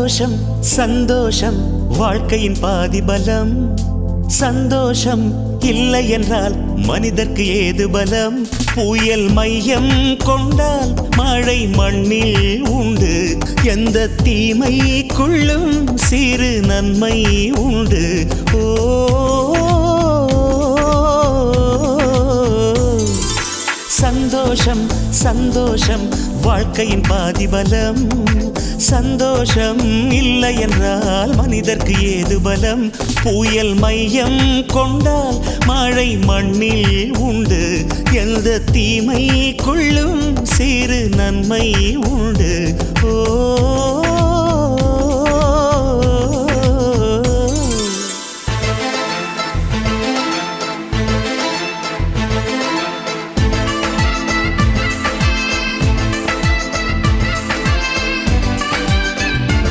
சந்தோஷம் சந்தோஷம் வாழ்க்கையின் பாதி பலம். சந்தோஷம் இல்லை என்றால் மனிதர்க்கு ஏது பலம்? புயல் மையம் கொண்டால் மழை மண்ணில் உண்டு. எந்த தீமைக்குள்ளும் சிறு நன்மை உண்டு. ஓ சந்தோஷம் சந்தோஷம் வாழ்க்கையின் பாதி பலம். சந்தோஷம் இல்லை என்றால் மனிதர்க்கு ஏது பலம்? புயல் மையம் கொண்டால் மழை மண்ணில் உண்டு. எந்த தீமைக்குள்ளும் சிறு நன்மை உண்டு. ஓ